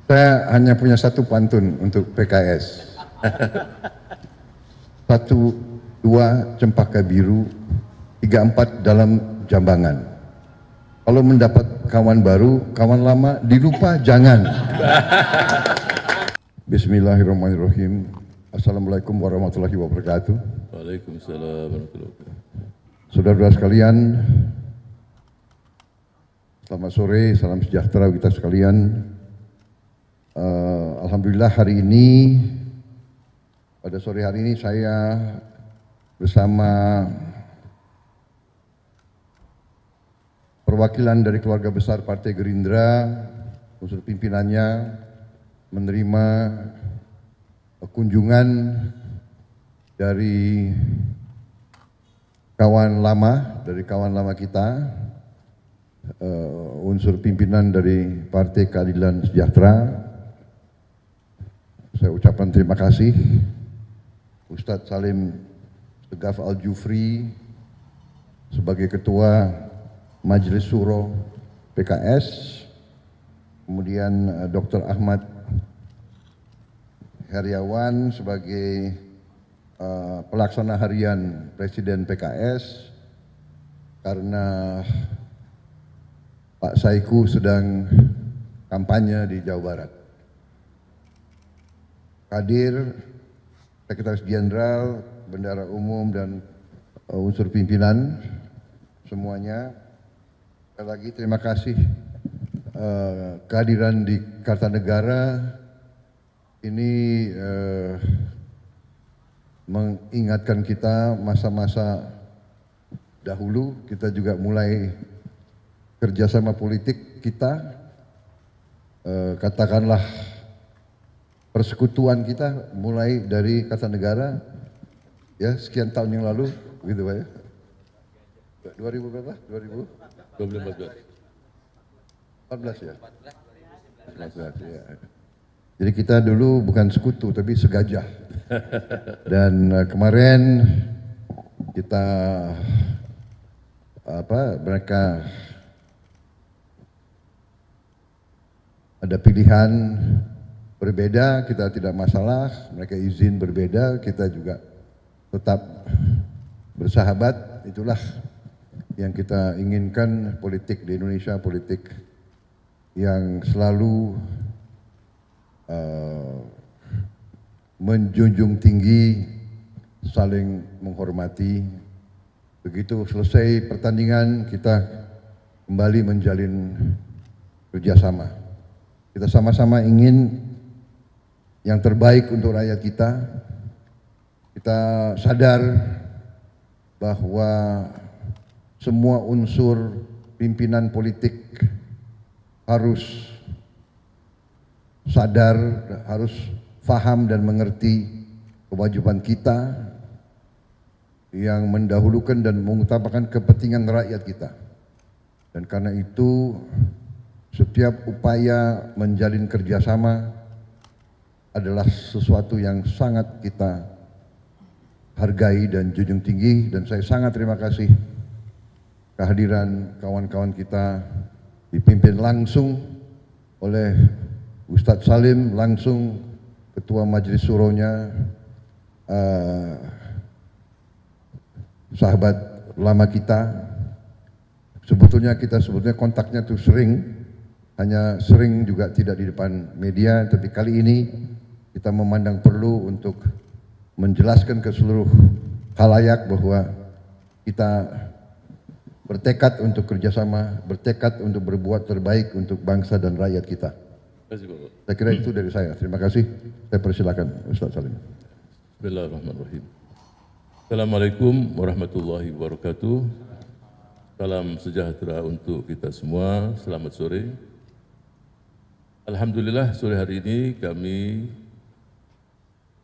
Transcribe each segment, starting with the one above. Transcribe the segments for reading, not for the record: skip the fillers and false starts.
Saya hanya punya satu pantun untuk PKS. Satu, dua, cempaka biru, tiga, empat dalam jambangan. Kalau mendapat kawan baru, kawan lama dilupa jangan. Bismillahirrahmanirrahim. Assalamualaikum warahmatullahi wabarakatuh. Waalaikumsalam warahmatullahi wabarakatuh. Saudara-saudara sekalian, selamat sore, salam sejahtera kita sekalian. Alhamdulillah hari ini, pada sore hari ini saya bersama perwakilan dari keluarga besar Partai Gerindra, unsur pimpinannya, menerima kunjungan dari kawan lama kita, unsur pimpinan dari Partai Keadilan Sejahtera. Saya ucapkan terima kasih Ustadz Salim Segaf Al-Jufri sebagai Ketua Majelis Syuro PKS, kemudian Dr. Ahmad Heriawan sebagai pelaksana harian Presiden PKS, karena Pak Saiku sedang kampanye di Jawa Barat. Hadir Sekretaris Jenderal, Bendahara Umum, dan unsur pimpinan semuanya. Sekali lagi terima kasih kehadiran di Kartanegara ini mengingatkan kita masa-masa dahulu. Kita juga mulai kerjasama politik kita, katakanlah persekutuan kita mulai dari Kartanegara ya sekian tahun yang lalu, gitu Pak ya. 2000 berapa? 14 ya? 14 ya. Jadi kita dulu bukan sekutu tapi segajah. Dan kemarin kita mereka ada pilihan berbeda, kita tidak masalah, mereka izin berbeda, kita juga tetap bersahabat. Itulah yang kita inginkan, politik di Indonesia, politik yang selalu menjunjung tinggi, saling menghormati. Begitu selesai pertandingan, kita kembali menjalin kerjasama. Kita sama-sama ingin yang terbaik untuk rakyat kita. Kita sadar bahwa semua unsur pimpinan politik harus sadar, harus paham dan mengerti kewajiban kita yang mendahulukan dan mengutamakan kepentingan rakyat kita. Dan karena itu setiap upaya menjalin kerjasama adalah sesuatu yang sangat kita hargai dan junjung tinggi. Dan saya sangat terima kasih kehadiran kawan-kawan kita dipimpin langsung oleh Ustadz Salim, langsung Ketua Majelis Syuronya, sahabat lama kita. Sebetulnya kita kontaknya tuh sering, hanya sering juga tidak di depan media, tapi kali ini kita memandang perlu untuk menjelaskan ke seluruh khalayak bahwa kita bertekad untuk kerjasama, bertekad untuk berbuat terbaik untuk bangsa dan rakyat kita. Saya kira itu dari saya. Terima kasih. Saya persilakan Ustaz Salim. Bismillahirrahmanirrahim. Assalamualaikum warahmatullahi wabarakatuh. Salam sejahtera untuk kita semua. Selamat sore. Alhamdulillah sore hari ini kami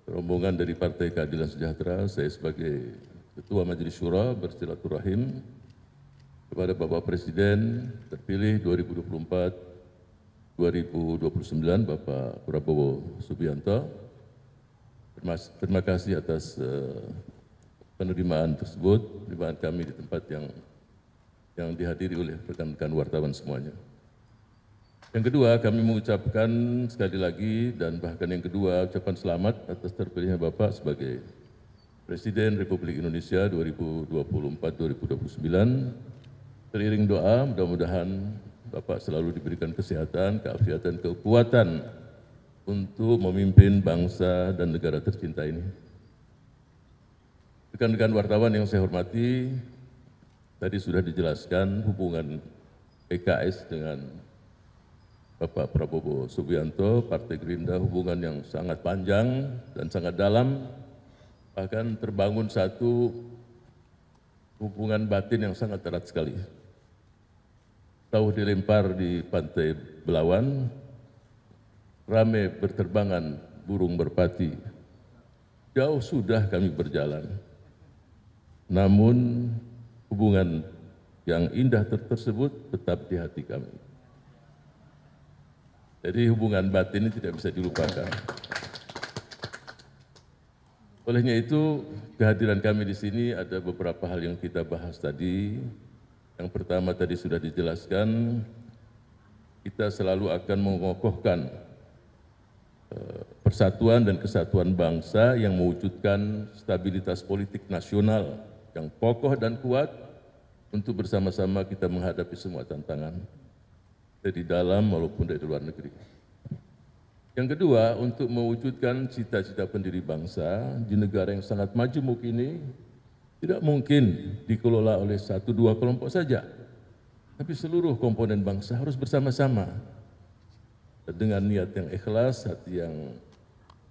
rombongan dari Partai Keadilan Sejahtera, saya sebagai Ketua Majelis Syura bersilaturahim kepada Bapak Presiden terpilih 2024-2029 Bapak Prabowo Subianto. Terima kasih atas penerimaan tersebut, penerimaan kami di tempat yang dihadiri oleh rekan-rekan wartawan semuanya. Yang kedua, kami mengucapkan sekali lagi dan bahkan yang kedua, ucapan selamat atas terpilihnya Bapak sebagai Presiden Republik Indonesia 2024-2029. Teriring doa, mudah-mudahan Bapak selalu diberikan kesehatan, keafiatan, kekuatan untuk memimpin bangsa dan negara tercinta ini. Rekan-rekan wartawan yang saya hormati, tadi sudah dijelaskan hubungan PKS dengan Bapak Prabowo Subianto, Partai Gerindra, hubungan yang sangat panjang dan sangat dalam, bahkan terbangun satu hubungan batin yang sangat erat sekali. Tahu dilempar di Pantai Belawan, rame berterbangan burung merpati. Jauh sudah kami berjalan, namun hubungan yang indah tersebut tetap di hati kami. Jadi hubungan batin ini tidak bisa dilupakan. Olehnya itu, kehadiran kami di sini ada beberapa hal yang kita bahas tadi. Yang pertama tadi sudah dijelaskan, kita selalu akan mengokohkan persatuan dan kesatuan bangsa yang mewujudkan stabilitas politik nasional yang kokoh dan kuat untuk bersama-sama kita menghadapi semua tantangan dari dalam maupun dari luar negeri. Yang kedua, untuk mewujudkan cita-cita pendiri bangsa di negara yang sangat majemuk ini, tidak mungkin dikelola oleh 1-2 kelompok saja, tapi seluruh komponen bangsa harus bersama-sama dengan niat yang ikhlas, hati yang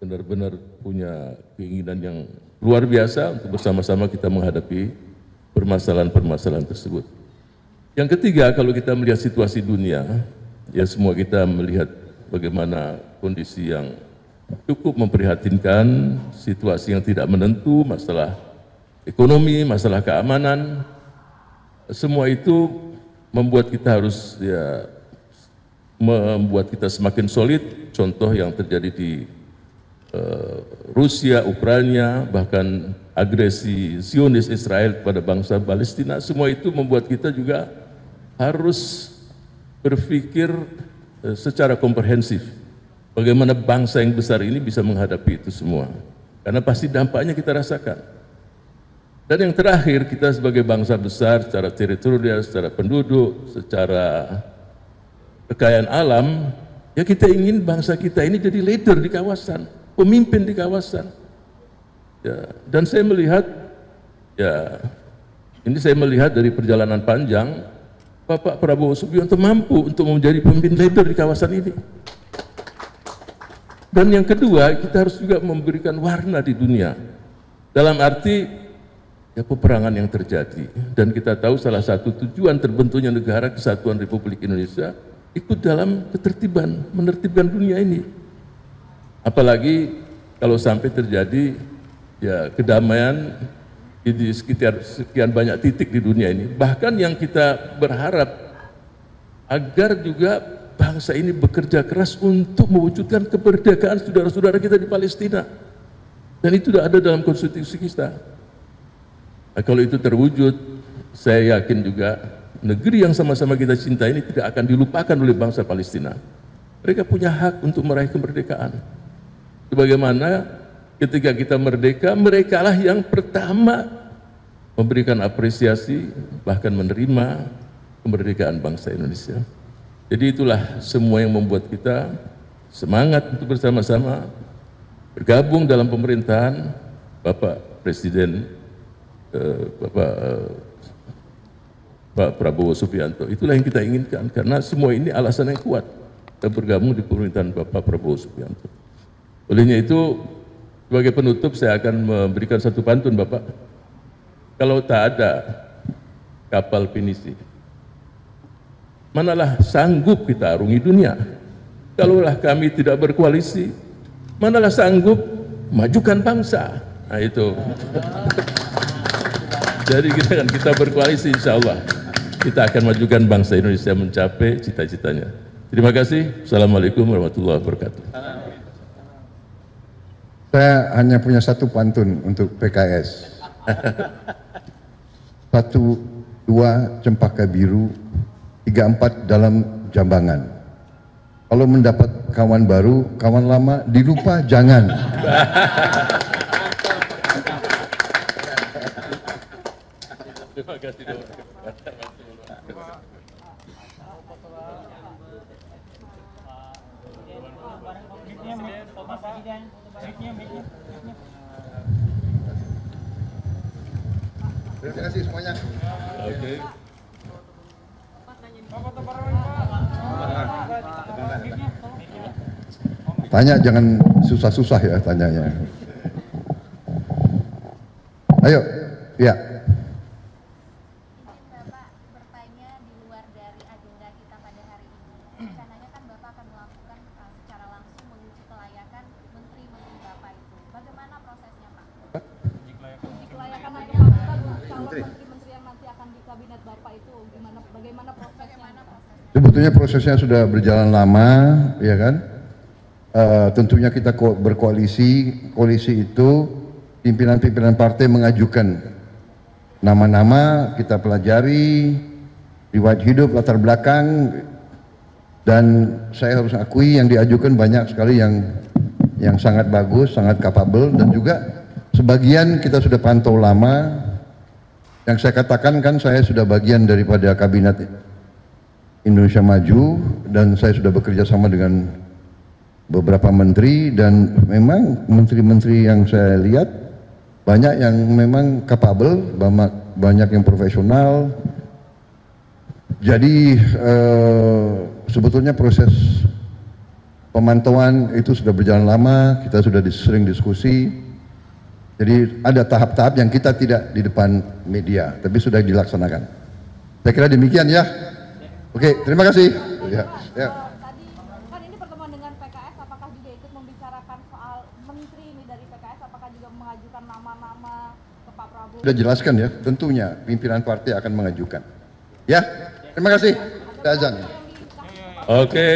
benar-benar punya keinginan yang luar biasa untuk bersama-sama kita menghadapi permasalahan-permasalahan tersebut. Yang ketiga, kalau kita melihat situasi dunia, ya semua kita melihat bagaimana kondisi yang cukup memprihatinkan, situasi yang tidak menentu, masalah ekonomi, masalah keamanan, semua itu membuat kita harus membuat kita semakin solid. Contoh yang terjadi di Rusia, Ukraina, bahkan agresi Zionis Israel kepada bangsa Palestina, semua itu membuat kita juga harus berpikir secara komprehensif bagaimana bangsa yang besar ini bisa menghadapi itu semua, karena pasti dampaknya kita rasakan. Dan yang terakhir, kita sebagai bangsa besar secara teritorial, secara penduduk, secara kekayaan alam, ya kita ingin bangsa kita ini jadi leader di kawasan, pemimpin di kawasan. Ya, dan saya melihat, ya ini saya melihat dari perjalanan panjang, Bapak Prabowo Subianto mampu untuk menjadi pemimpin leader di kawasan ini. Dan yang kedua, kita harus juga memberikan warna di dunia. Dalam arti, ya peperangan yang terjadi. Dan kita tahu salah satu tujuan terbentuknya negara Kesatuan Republik Indonesia ikut dalam ketertiban, menertibkan dunia ini. Apalagi kalau sampai terjadi ya kedamaian di sekitar sekian banyak titik di dunia ini. Bahkan yang kita berharap agar juga bangsa ini bekerja keras untuk mewujudkan kemerdekaan saudara-saudara kita di Palestina. Dan itu sudah ada dalam konstitusi kita. Nah, kalau itu terwujud, saya yakin juga negeri yang sama-sama kita cinta ini tidak akan dilupakan oleh bangsa Palestina. Mereka punya hak untuk meraih kemerdekaan. Sebagaimana ketika kita merdeka, merekalah yang pertama memberikan apresiasi, bahkan menerima kemerdekaan bangsa Indonesia. Jadi itulah semua yang membuat kita semangat untuk bersama-sama bergabung dalam pemerintahan Bapak Presiden Pak Prabowo Subianto. Itulah yang kita inginkan, karena semua ini alasan yang kuat kita bergabung di pemerintahan Bapak Prabowo Subianto. Olehnya itu, sebagai penutup saya akan memberikan satu pantun, Bapak. Kalau tak ada kapal pinisi, manalah sanggup kita arungi dunia. Kalaulah kami tidak berkoalisi, manalah sanggup majukan bangsa. Nah itu. Jadi kita berkoalisi, insya Allah kita akan majukan bangsa Indonesia mencapai cita-citanya. Terima kasih. Assalamualaikum warahmatullahi wabarakatuh. Saya hanya punya satu pantun untuk PKS. 1, 2 cempaka biru, 3, 4 dalam jambangan. Kalau mendapat kawan baru, kawan lama dilupa jangan. Terima kasih. Terima kasih semuanya. Oke. Tanya jangan susah-susah ya tanyanya. Ayo, ya. Bapak bertanya di luar dari agenda kita pada hari ini. Rencananya kan Bapak akan melakukan secara langsung menguji kelayakan menteri-menteri Bapak itu. Bagaimana prosesnya, Pak? Uji kelayakan untuk melakukan calon menteri-menteri yang nanti akan di kabinet Bapak itu bagaimana prosesnya? Sebetulnya prosesnya sudah berjalan lama, ya kan? Tentunya kita koalisi itu pimpinan-pimpinan partai mengajukan nama-nama, kita pelajari riwayat hidup, latar belakang, dan saya harus akui yang diajukan banyak sekali yang sangat bagus, sangat capable, dan juga sebagian kita sudah pantau lama. Yang saya katakan kan saya sudah bagian daripada kabinet Indonesia Maju dan saya sudah bekerja sama dengan beberapa menteri, dan memang menteri-menteri yang saya lihat banyak yang memang capable, banyak yang profesional. Jadi sebetulnya proses pemantauan itu sudah berjalan lama, kita sudah sering diskusi. Jadi ada tahap-tahap yang kita tidak di depan media, tapi sudah dilaksanakan. Saya kira demikian ya. Oke, terima kasih. Ya. Tadi kan ini pertemuan dengan PKS, apakah juga ikut membicarakan soal menteri ini dari PKS, apakah juga mengajukan nama-nama ke Pak Prabowo? Sudah jelaskan ya, tentunya pimpinan partai akan mengajukan. Ya, terima kasih. Azan. Oke.